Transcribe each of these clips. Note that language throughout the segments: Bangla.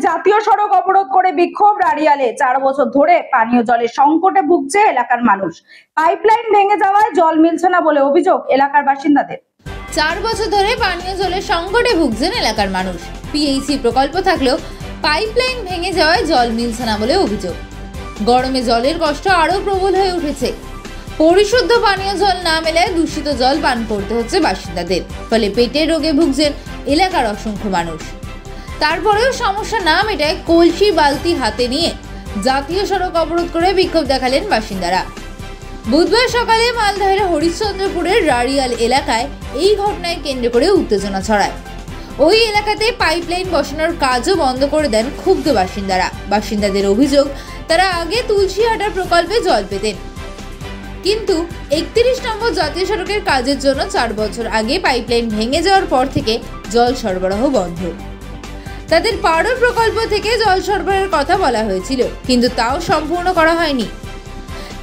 জাতীয় সড়ক অবরোধ করে বিক্ষোভ রাড়িয়ালে। 4 বছর ধরে পানীয় জলের সংকটে ভুগছে এলাকার মানুষ। পাইপলাইন ভেঙে যাওয়ায় জল মিলছে না বলে অভিযোগ এলাকার বাসিন্দাদের। 4 বছর ধরে পানীয় জলের সংকটে ভুগছেন এলাকার মানুষ। পিএইচি প্রকল্প থাকলেও পাইপলাইন ভেঙে যাওয়ায় জল মিলছে না বলে অভিযোগ। গরমে জলের কষ্ট আরো প্রবল হয়ে উঠেছে। পরিশুদ্ধ পানীয় জল না মেলায় দূষিত জল পান করতে হচ্ছে বাসিন্দাদের, ফলে পেটের রোগে ভুগছেন এলাকার অসংখ্য মানুষ। তারপরেও সমস্যা না মেটায় কলসি বালতি হাতে নিয়ে জাতীয় সড়ক অবরোধ করে বিক্ষোভ দেখালেন বাসিন্দারা। বুধবার সকালে মালদহের হরিশ্চন্দ্রপুরের রাড়িয়াল এলাকায় এই ঘটনায় কেন্দ্র করে উত্তেজনা ছড়ায়। ওই এলাকাতে পাইপলাইন বসানোর কাজও বন্ধ করে দেন ক্ষুব্ধ বাসিন্দারা। বাসিন্দাদের অভিযোগ, তারা আগে তুলসীহাটা প্রকল্পে জল পেতেন, কিন্তু 31 নম্বর জাতীয় সড়কের কাজের জন্য 4 বছর আগে পাইপলাইন ভেঙে যাওয়ার পর থেকে জল সরবরাহ বন্ধ। তাদের পাড়র প্রকল্প থেকে জল সরবরাহের কথা বলা হয়েছিল, কিন্তু তাও সম্পূর্ণ করা হয়নি।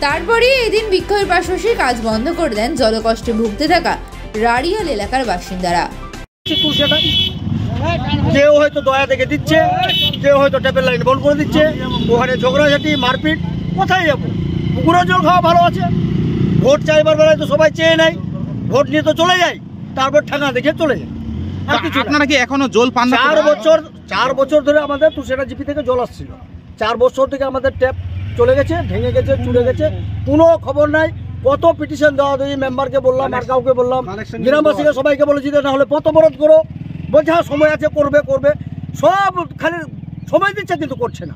তারপরে এদিন বিক্ষোভের পাশাপাশি কাজ বন্ধ করে দেন জলকষ্টে ভুগতে থাকা রাড়িয়াল এলাকার বাসিন্দারা। কেউ হয়তো দয়া দেখে দিচ্ছে, কেউ হয়তো ট্যাপের লাইন বন্ধ করে দিচ্ছে, ওখানে ঝগড়াঝাটি মারপিট। কোথায় যাবো? পুকুরের জল খাওয়া ভালো আছে। ভোট চাইবার বেলায় তো সবাই চেয়ে নেয়, ভোট নিয়ে তো চলে যায়, তারপর ঠান্ডা দেখে চলে যায়। আপনারা কি এখনো জল পান না? 4 বছর ধরে আমাদের তুষেরা জিপি থেকে জল আসছিল। 4 বছর থেকে আমাদের ট্যাপ চলে গেছে, ভেঙে গেছে, চুড়ে গেছে, কোনো খবর নাই। কত পিটিশন দেওয়া দেয়, মেম্বারকে বললাম, আর কাউকে বললাম, গ্রামবাসীকে সবাইকে বলেছি না হলে পথ অবরোধ করো। বলছে হ্যাঁ সময় আছে, করবে করবে, সব খালি সময় দিচ্ছে কিন্তু করছে না।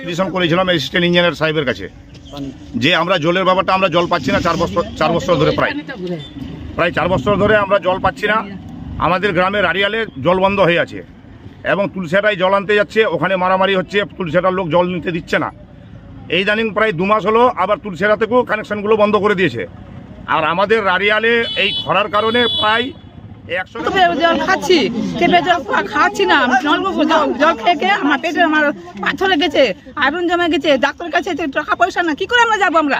পিটিশন করেছিলাম অ্যাসিস্ট্যান্ট ইঞ্জিনিয়ার সাহেবের কাছে যে আমরা জলের ব্যাপারটা আমরা জল পাচ্ছি না 4 বছর ধরে, প্রায় 4 বছর ধরে আমরা জল পাচ্ছি না। আমাদের গ্রামে রাড়িয়ালে জল বন্ধ হয়ে আছে এবং তুলসিহাটায় জল আনতে যাচ্ছে, ওখানে মারামারি হচ্ছে, তুলসিহাটার লোক জল নিতে দিচ্ছে না। এই জানিং প্রায় 2 মাস হলো আবার তুলসিহাটা থেকেও কানেকশনগুলো বন্ধ করে দিয়েছে। আর আমাদের রাড়িয়ালে এই খরার কারণে প্রায় 100 জল খাচ্ছি, খাচ্ছি না, জল খেয়ে আমার পেটে আমার পাথরে গেছে, আয়রন জমে গেছে, ডাক্তারের কাছে টাকা পয়সা না, কি করে আমরা যাবো? আমরা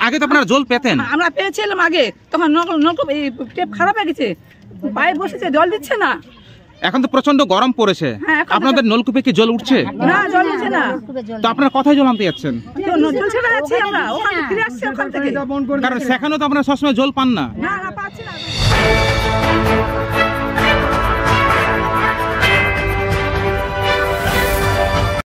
আগে তো আপনারা জল পেতেন? আমরা পেয়েছিলাম আগে, তখন নলকূপ টেপ খারাপ হয়ে গেছে, পাইপ বসেছে, জল দিচ্ছে না। এখন তো প্রচন্ড গরম পড়েছে, আপনাদের নলকূপে কি জল উঠছে? না, জল উঠছে না। তো আপনারা কোথায় জল আনতে যাচ্ছেন? জল ছেড়ে যাচ্ছি আমরা, ওখানে ফিরে আসছি ওখান থেকে, কারণ সেখানেও তো আপনারা সবসময় জল পান না। না